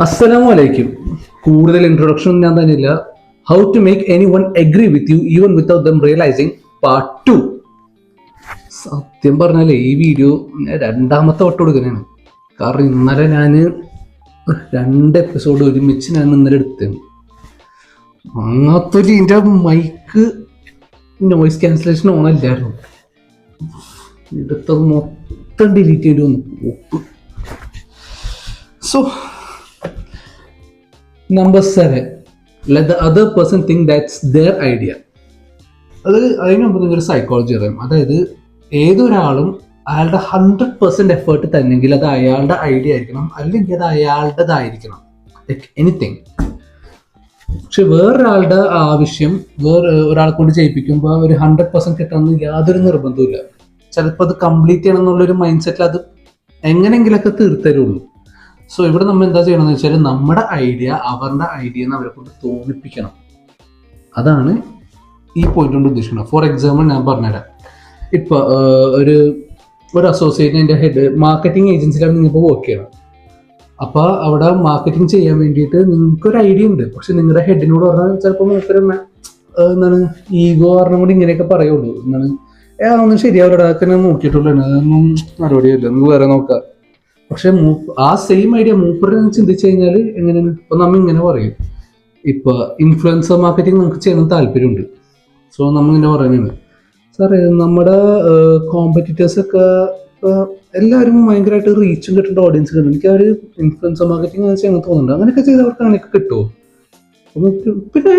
അസ്സലാമു അലൈക്കും. കൂടുതൽ ഇൻട്രൊഡക്ഷൻ ഞാൻ തന്നെയില്ല. How to make any one agree with you even without them realizing part 2. സത്യം പറഞ്ഞാലേ ഈ വീഡിയോ രണ്ടാമത്തെ വട്ടം കൊടുക്കുന്നതാണ്. കാരണം ഇന്നലെ ഞാൻ 2 എപ്പിസോഡ് ഒരുമിച്ച് ഞാൻ ഇന്നലെ എടുത്തതാണ്. അങ്ങനത്തൊരു ഇതിൻ്റെ മൈക്ക് നോയിസ് ക്യാൻസലേഷൻ ഓണല്ലായിരുന്നു. എടുത്തത് മൊത്തം ഡിലീറ്റ് ചെയ്യേണ്ടി വന്നു. So Number 7, let the other person think that's their idea. അതിന് മുമ്പ് നിങ്ങളൊരു സൈക്കോളജി അറിയാം. അതായത് ഏതൊരാളും അയാളുടെ 100% എഫേർട്ട് തന്നെങ്കിൽ അത് അയാളുടെ ഐഡിയ ആയിരിക്കണം, അല്ലെങ്കിൽ അത് അയാളുടേതായിരിക്കണം, ലൈക്ക് എനിത്തിങ്. പക്ഷെ വേറൊരാളുടെ ആവശ്യം ഒരാളെ കൊണ്ട് ചെയ്യിപ്പിക്കുമ്പോൾ ഒരു 100% കിട്ടണമെന്ന് യാതൊരു നിർബന്ധമില്ല. ചിലപ്പോൾ അത് കംപ്ലീറ്റ് ചെയ്യണം എന്നുള്ളൊരു മൈൻഡ് സെറ്റിൽ അത് എങ്ങനെയെങ്കിലൊക്കെ തീർത്തരുള്ളൂ. സോ ഇവിടെ നമ്മൾ എന്താ ചെയ്യണമെന്ന് വെച്ചാൽ നമ്മുടെ ഐഡിയ അവരുടെ ഐഡിയ എന്ന് അവരെ കൊണ്ട് തോന്നിപ്പിക്കണം. അതാണ് ഈ പോയിന്റ് കൊണ്ട് ഉദ്ദേശിക്കുന്നത്. ഫോർ എക്സാമ്പിൾ ഞാൻ പറഞ്ഞുതരാം. ഇപ്പോൾ ഒരു അസോസിയേറ്റിൻ്റെ ഹെഡ് മാർക്കറ്റിംഗ് ഏജൻസിയിലാണ് നിങ്ങളിപ്പോൾ വർക്ക് ചെയ്യണം. അപ്പോൾ അവിടെ മാർക്കറ്റിംഗ് ചെയ്യാൻ വേണ്ടിയിട്ട് നിങ്ങൾക്കൊരു ഐഡിയ ഉണ്ട്. പക്ഷെ നിങ്ങളുടെ ഹെഡിനോട് പറഞ്ഞാൽ ചിലപ്പോൾ മൂപ്പര് എന്താണ് ഈഗോ കാരണം കൊണ്ട് ഇങ്ങനെയൊക്കെ പറയുള്ളൂ. എന്താണ് അതൊന്നും ശരിയാവില്ല, അതൊക്കെ ഞാൻ നോക്കിയിട്ടുള്ളൂ, അതൊന്നും നടപടിയില്ല, നിങ്ങൾക്ക് വേറെ നോക്കാം. പക്ഷെ ആ സെയിം ഐഡിയ മൂപ്പറിനെ ചിന്തിച്ചു കഴിഞ്ഞാൽ എങ്ങനെയാണ്? ഇപ്പൊ നമ്മ ഇങ്ങനെ പറയും, ഇപ്പൊ ഇൻഫ്ലുവൻസർ മാർക്കറ്റിംഗ് നമുക്ക് ചെയ്യണം താല്പര്യമുണ്ട്. സോ നമ്മ ഇങ്ങനെ പറയുന്നത്, സാറേ നമ്മുടെ കോമ്പറ്റീറ്റേഴ്സൊക്കെ എല്ലാവരും ഭയങ്കരമായിട്ട് റീച്ചും കിട്ടേണ്ട ഓഡിയൻസ് കിട്ടും, എനിക്ക് അവർ ഇൻഫ്ലുവൻസർ മാർക്കറ്റിംഗ് ചെയ്യണം തോന്നുന്നുണ്ട്, അങ്ങനെയൊക്കെ ചെയ്തവർക്ക് അങ്ങനെയൊക്കെ കിട്ടുമോ? പിന്നെ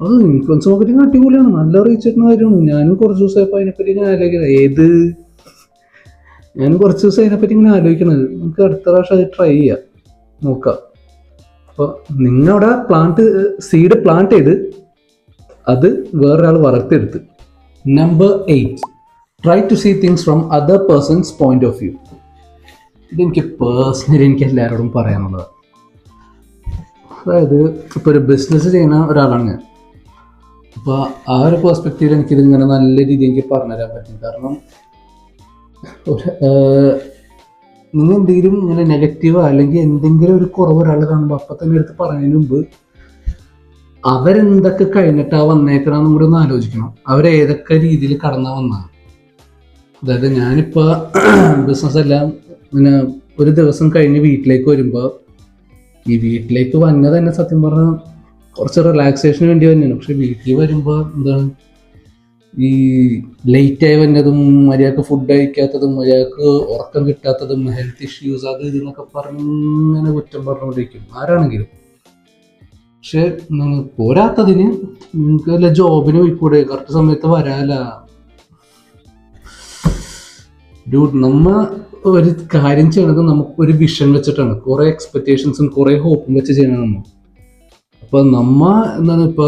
അത് ഇൻഫ്ലുവൻസർ മാർക്കറ്റിംഗ് അടിപൊളിയാണ്, നല്ല റീച്ച് കിട്ടുന്ന കാര്യമാണ്. ഞാനും കുറച്ച് ദിവസമായപ്പോൾ അതിനെപ്പറ്റി ഞാൻ ആലോചിക്കുന്നത്. ഞാൻ കുറച്ച് ദിവസം അതിനെപ്പറ്റി ഇങ്ങനെ ആലോചിക്കണത്. നമുക്ക് അടുത്ത പ്രാവശ്യം അത് ട്രൈ ചെയ്യാം, നോക്കാം. അപ്പോൾ നിങ്ങളുടെ സീഡ് പ്ലാന്റ് ചെയ്ത് അത് വേറൊരാൾ വളർത്തിയെടുത്ത്. Number 8, try to see things from other persons point of view. ഇതെനിക്ക് പേഴ്സണലി എനിക്ക് എല്ലാവരോടും പറയാനുള്ളത്. അതായത് ഇപ്പോൾ ഒരു ബിസിനസ് ചെയ്യുന്ന ഒരാളാണ് ഞാൻ. അപ്പോൾ ആ ഒരു പെർസ്പെക്റ്റീവിൽ എനിക്കിതിങ്ങനെ നല്ല രീതിയിൽ എനിക്ക് പറഞ്ഞുതരാൻ പറ്റും. കാരണം നിങ്ങൾ എന്തെങ്കിലും ഇങ്ങനെ നെഗറ്റീവോ അല്ലെങ്കിൽ എന്തെങ്കിലും ഒരു കുറവ് ഒരാൾ കാണുമ്പോൾ അപ്പം തന്നെ എടുത്ത് പറയുന്നതിന് മുമ്പ് അവരെന്തൊക്കെ കഴിഞ്ഞിട്ടാ വന്നേക്കണമെന്നും കൂടി ഒന്ന് ആലോചിക്കണം. അവരേതൊക്കെ രീതിയിൽ കടന്നാ വന്നതാണ്. അതായത് ഞാനിപ്പോൾ ബിസിനസ് എല്ലാം പിന്നെ ഒരു ദിവസം കഴിഞ്ഞ് വീട്ടിലേക്ക് വരുമ്പോൾ ഈ വീട്ടിലേക്ക് വന്നത് തന്നെ സത്യം പറഞ്ഞാൽ കുറച്ച് റിലാക്സേഷന് വേണ്ടി തന്നെയാണ്. പക്ഷെ വീട്ടിൽ വരുമ്പോൾ എന്താണ് ഈ ലേറ്റായി വന്നതും മര്യാദക്ക് ഫുഡ് കഴിക്കാത്തതും മര്യാദക്ക് ഉറക്കം കിട്ടാത്തതും ഹെൽത്ത് ഇഷ്യൂസ് അത് ഇതെന്നൊക്കെ പറഞ്ഞിങ്ങനെ കുറ്റം പറഞ്ഞുകൊണ്ടിരിക്കും ആരാണെങ്കിലും. പക്ഷെ പോരാത്തതിന് നിങ്ങൾക്ക് വല്ല ജോബിന് പോയിക്കൂടെ, കറക്റ്റ് സമയത്ത് വരാല. നമ്മ ഒരു കാര്യം ചെയ്യണത് നമുക്കൊരു വിഷൻ വെച്ചിട്ടാണ്, കുറെ എക്സ്പെക്ടേഷൻസും കുറെ ഹോപ്പും വെച്ച് ചെയ്യണം നമ്മ. അപ്പൊ നമ്മ എന്താണ് ഇപ്പൊ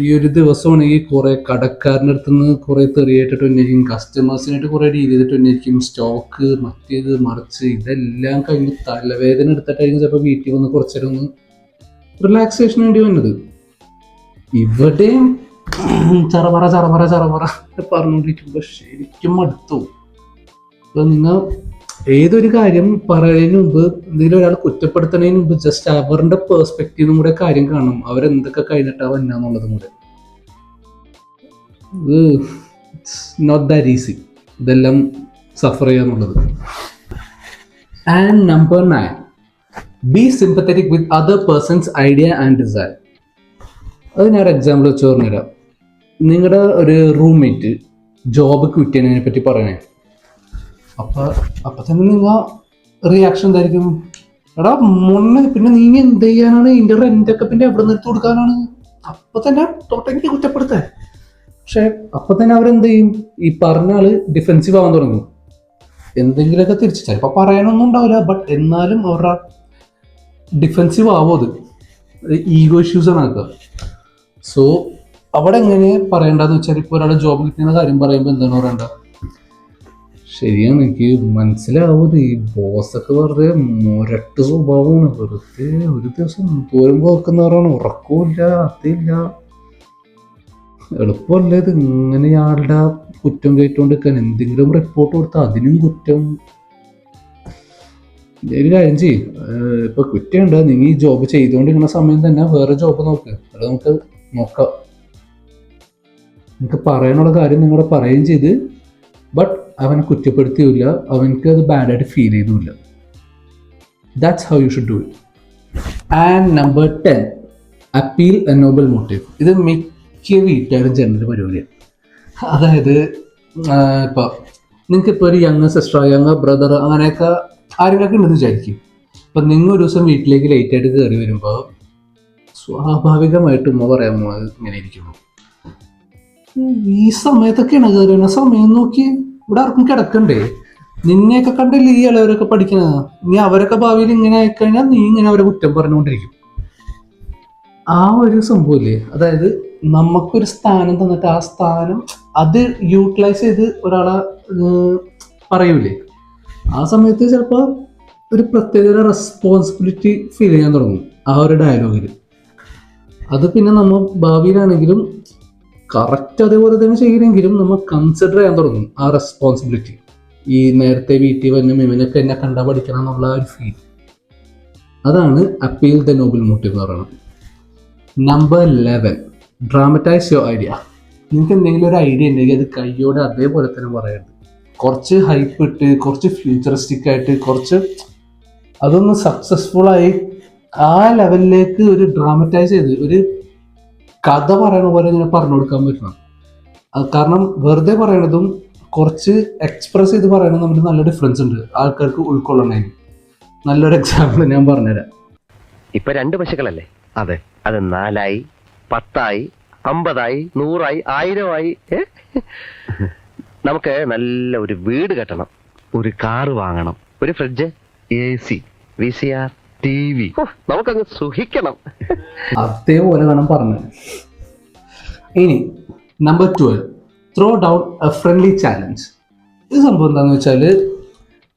ഈ ഒരു ദിവസമാണെങ്കിൽ കുറെ കടക്കാരൻ്റെ അടുത്ത് നിന്ന് കുറെ തെറിയായിട്ടിട്ട് തന്നെയായിരിക്കും, കസ്റ്റമേഴ്സിനായിട്ട് കുറെ ഡീൽ ചെയ്തിട്ട് തന്നെയായിരിക്കും, സ്റ്റോക്ക് മറ്റേത് മറിച്ച് ഇതെല്ലാം കഴിഞ്ഞ് തലവേദന എടുത്തിട്ടായിരിക്കും ചിലപ്പോൾ വീട്ടിൽ വന്ന് കുറച്ചേരം ഒന്ന് റിലാക്സേഷന് വേണ്ടി വന്നത്. ഇവിടെയും ചറപറ പറഞ്ഞുകൊണ്ടിരിക്കുമ്പോൾ ശരിക്കും മടുത്തു. അപ്പൊ നിങ്ങൾ ഏതൊരു കാര്യം പറയുന്നതിന് മുമ്പ് എന്തെങ്കിലും ഒരാൾ കുറ്റപ്പെടുത്തുന്നതിന് മുമ്പ് ജസ്റ്റ് അവരുടെ പേഴ്സ്പെക്റ്റീവും കൂടെ കാര്യം കാണണം, അവരെന്തൊക്കെ കഴിഞ്ഞിട്ടാ വന്നാന്നുള്ളതും കൂടെ. ഇറ്റ്സ് നോട്ട് ദാറ്റ് ഈസി ഇതെല്ലാം സഫർ ചെയ്യാന്നുള്ളത്. And number 9, be sympathetic with other persons idea and desire. അത് ഞാൻ ഒരു എക്സാമ്പിൾ വെച്ച് പറഞ്ഞുതരാം. നിങ്ങളുടെ ഒരു റൂംമേറ്റ് ജോബ് ക്വിറ്റ് ചെയ്യുന്നതിനെ പറ്റി പറയണേ. അപ്പൊ തന്നെ നിങ്ങൾ റിയാക്ഷൻ എന്തായിരിക്കും? എടാ മുന്നേ പിന്നെ നീ എന്ത് ചെയ്യാനാണ്, ഇതിന്റെ റെന്റൊക്കെ പിന്നെ എവിടെ നിന്ന് എടുത്ത് കൊടുക്കാനാണ്? അപ്പൊ തന്നെ ടോട്ടലി കുറ്റപ്പെടുത്തേ. പക്ഷെ അപ്പൊ തന്നെ അവരെന്ത് ചെയ്യും? ഈ പറഞ്ഞ ആള് ഡിഫെൻസീവ് ആവാൻ തുടങ്ങും. എന്തെങ്കിലുമൊക്കെ തിരിച്ച് ചിലപ്പോൾ പറയാനൊന്നും ഉണ്ടാവില്ല, ബട്ട് എന്നാലും അവരുടെ ഡിഫെൻസീവ് ആവും. അത് ഈഗോ ഇഷ്യൂസ് ആണ് ആക്കുക. സോ അവിടെ എങ്ങനെ പറയേണ്ടതെന്ന് വെച്ചാൽ, ഇപ്പോൾ ഒരാളെ ജോബ് കിട്ടുന്ന കാര്യം പറയുമ്പോൾ എന്താണ് പറയേണ്ടത്? ശരിയാണ്, എനിക്ക് മനസ്സിലാവും ഈ ബോസൊക്കെ വെറുതെ മുരട്ട് സ്വഭാവമാണ്. വെറുതെ ഒരു ദിവസം തോരുമ്പോൾ ഓർക്കുന്നവരാണ്, ഉറക്കമില്ല അതില്ല. എളുപ്പമല്ലേ ഇത് ഇങ്ങനെ ആളുടെ കുറ്റം കേട്ടുകൊണ്ടിരിക്കാൻ? എന്തെങ്കിലും റിപ്പോർട്ട് കൊടുത്താൽ അതിനും കുറ്റം. ഒരു കാര്യം ചെയ്യും, ഇപ്പൊ കുറ്റിയുണ്ട്, നിങ്ങൾ ഈ ജോബ് ചെയ്തുകൊണ്ടിരിക്കുന്ന സമയം തന്നെ വേറെ ജോബ് നോക്ക്, അത് നമുക്ക് നോക്കാം. നിങ്ങൾക്ക് പറയാനുള്ള കാര്യം നിങ്ങളോട് പറയുകയും ചെയ്ത്, ബട്ട് അവനെ കുറ്റപ്പെടുത്തിയില്ല, അവനക്ക് അത് ബാഡായിട്ട് ഫീൽ ചെയ്തുമില്ല. That's how you should do it. And number 10, appeal a noble motive. ഇത് മിക്ക വീട്ടുകാരും ചെയ്യുന്നൊരു പരിപാടിയാണ്. അതായത് ഇപ്പോൾ നിങ്ങൾക്കിപ്പോൾ ഒരു യങ്ങർ സിസ്റ്റർ, യങ്ങർ ബ്രദർ, അങ്ങനെയൊക്കെ ആരെങ്കിലൊക്കെ ഉണ്ടെന്ന് വിചാരിക്കും. അപ്പം നിങ്ങൾ ഒരു ദിവസം വീട്ടിലേക്ക് ലേറ്റായിട്ട് കയറി വരുമ്പോൾ സ്വാഭാവികമായിട്ടും ഉമ്മ പറയാൻ പോകുന്നത് ഇങ്ങനെ ഇരിക്കുന്നു, ഈ സമയത്തൊക്കെയാണ് കയറി വരുന്ന, സമയം നോക്കി ഇവിടെ ആർക്കും കിടക്കണ്ടേ, നിന്നെയൊക്കെ കണ്ടില്ലേ ഈ ഇളവരൊക്കെ പഠിക്കണത്, നീ അവരൊക്കെ ഭാവിയിൽ ഇങ്ങനെ ആയിക്കഴിഞ്ഞാൽ നീ ഇങ്ങനെ അവരെ കുറ്റം പറഞ്ഞുകൊണ്ടിരിക്കും. ആ ഒരു സംഭവമില്ലേ, അതായത് നമുക്കൊരു സ്ഥാനം തന്നിട്ട് ആ സ്ഥാനം അത് യൂട്ടിലൈസ് ചെയ്ത് ഒരാളെ പറയൂലേ, ആ സമയത്ത് ചിലപ്പോൾ ഒരു പ്രത്യേക റെസ്പോൺസിബിലിറ്റി ഫീൽ ചെയ്യാൻ തുടങ്ങും ആ ഒരു ഡയലോഗിൽ. അത് പിന്നെ നമ്മൾ ഭാവിയിലാണെങ്കിലും കറക്റ്റ് അതേപോലെ തന്നെ ചെയ്യണമെങ്കിലും നമ്മൾ കൺസിഡർ ചെയ്യാൻ തുടങ്ങും ആ റെസ്പോൺസിബിലിറ്റി. ഈ നേരത്തെ വീട്ടിൽ വന്ന മിമിനൊക്കെ എന്നെ കണ്ടാ പഠിക്കണം എന്നുള്ള ഒരു ഫീൽ, അതാണ് അപ്പീൽ ദ നോബൽ മോട്ടീവ് എന്ന് പറയുന്നത്. Number 11, dramatise your idea. നിങ്ങൾക്ക് എന്തെങ്കിലും ഒരു ഐഡിയ ഉണ്ടെങ്കിൽ അത് കയ്യോടെ അതേപോലെ തന്നെ പറയരുത്. കുറച്ച് ഹൈപ്പ് ഇട്ട്, കുറച്ച് ഫ്യൂച്ചറിസ്റ്റിക് ആയിട്ട്, കുറച്ച് അതൊന്ന് സക്സസ്ഫുള്ളായി ആ ലെവലിലേക്ക് ഒരു ഡ്രാമറ്റൈസ് ചെയ്ത് ഒരു കഥ പറയണ പോലെ ഇങ്ങനെ പറഞ്ഞു കൊടുക്കാൻ പറ്റണം. കാരണം വെറുതെ പറയണതും കുറച്ച് എക്സ്പ്രസ് ചെയ്ത് പറയണതും തമ്മിൽ നല്ല ഡിഫറൻസ് ഉണ്ട്, ആൾക്കാർക്ക് ഉൾക്കൊള്ളണേ. നല്ലൊരു എക്സാമ്പിൾ ഞാൻ പറഞ്ഞുതരാം. ഇപ്പൊ 2 പശുക്കളല്ലേ? അതെ. അത് 4ആയി, 10ആയി, 50ആയി, 100ആയി, 1000ആയി. നമുക്ക് നല്ല ഒരു വീട് കെട്ടണം, ഒരു കാറ് വാങ്ങണം, ഒരു ഫ്രിഡ്ജ്, AC, VCR, TV, നമുക്കങ്ങ് സുഖിക്കണം. അതേപോലെ വേണം പറഞ്ഞത്. ഇനി number 12, throw down A friendly challenge. ഇത് സംഭവം എന്താണെന്ന് വെച്ചാൽ,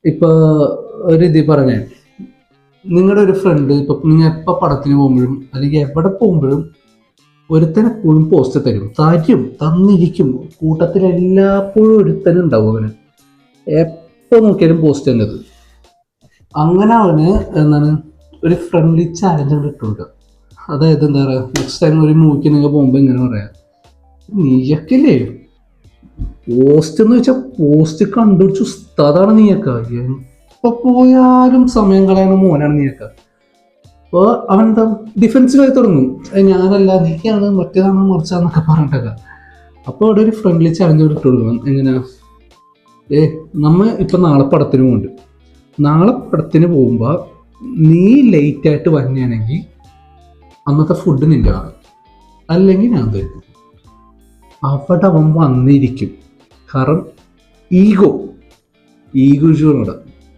ഇപ്പോൾ ഒരു ഇതിൽ പറഞ്ഞേ, നിങ്ങളുടെ ഒരു ഫ്രണ്ട് ഇപ്പം നിങ്ങൾ എപ്പോൾ പടത്തിന് പോകുമ്പോഴും അല്ലെങ്കിൽ എവിടെ പോകുമ്പോഴും ഒരുത്തൻ എപ്പോഴും പോസ്റ്റ് തന്നിരിക്കും. കൂട്ടത്തിൽ എല്ലാപ്പോഴും ഒരുത്തനും ഉണ്ടാവും, അവന് എപ്പോൾ നോക്കിയാലും പോസ്റ്റ് തന്നത്. അങ്ങനെ അവന് എന്താണ് ഒരു ഫ്രണ്ട്ലി ചാലഞ്ച് ഇട്ട് കൊടുക്കുക. അതായത് എന്താ പറയുക, നെക്സ്റ്റ് ടൈം ഒരു മൂവിക്ക് നിങ്ങൾ പോകുമ്പോൾ ഇങ്ങനെ പറയാം, നീയൊക്കെല്ലേ പോസ്റ്റ് എന്ന് വെച്ചാൽ പോസ്റ്റ് കണ്ടുപിടിച്ച് ഉസ്താദാണ് നീയൊക്കെ, എപ്പോൾ പോയാലും സമയം കളയണ മോനാണ് നീയൊക്കെ. അപ്പോൾ അവൻ എന്താ ഡിഫെൻസിലായി തുടങ്ങും, ഞാനല്ല നീക്കാണ് മറ്റേതാണ് മറിച്ചാന്നൊക്കെ പറഞ്ഞിട്ടൊക്കെ. അപ്പോൾ അവിടെ ഒരു ഫ്രണ്ട്ലി ചാലഞ്ച് ഇട്ട് കൊടുക്കണം. എങ്ങനെയാ, നമ്മൾ ഇപ്പം നാളെ പടത്തിന് പോകുന്നുണ്ട്, നാളെ പടത്തിന് പോകുമ്പോൾ നീ ലേറ്റായിട്ട് വന്നെയാണെങ്കിൽ അന്നത്തെ ഫുഡ് നിൻ്റെ ആണ്, അല്ലെങ്കിൽ ഞാൻ തരും. അവിടെ അവൻ വന്നിരിക്കും. കാരണം ഈഗോ ഇഷ്യൂടെ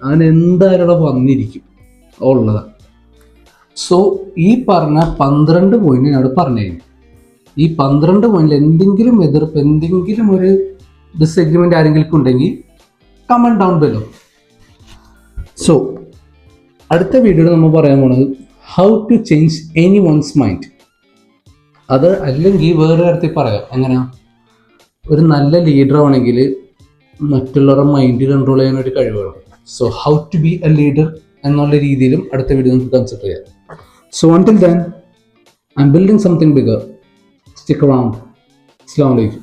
അവൻ എന്തായാലും അവിടെ വന്നിരിക്കും ഉള്ളതാണ്. സോ ഈ പറഞ്ഞ 12 പോയിന്റ് ഞാൻ അവിടെ പറഞ്ഞു കഴിഞ്ഞു. ഈ 12 പോയിന്റിൽ എന്തെങ്കിലും എതിർപ്പ്, എന്തെങ്കിലും ഒരു ഡിസഗ്രിമെന്റ് ആരെങ്കിലും ഉണ്ടെങ്കിൽ കമന്റ് ഡൗൺ ബിലോ. സോ അടുത്ത വീഡിയോയിൽ നമ്മൾ പറയാൻ പോണത് how to change any one's mind. അത് അല്ലെങ്കിൽ വേറെ കാര്യത്തിൽ പറയാം, എങ്ങനെയാ ഒരു നല്ല ലീഡർ ആണെങ്കിൽ മറ്റുള്ളവരുടെ മൈൻഡ് കൺട്രോൾ ചെയ്യാൻ ഒരു കഴിവ് വേണം. So how to be a leader എന്നുള്ള രീതിയിലും അടുത്ത വീഡിയോ നമുക്ക് കൺസിഡർ ചെയ്യാം. So until then, I'm building something bigger. Stick around. Assalamu alaikum.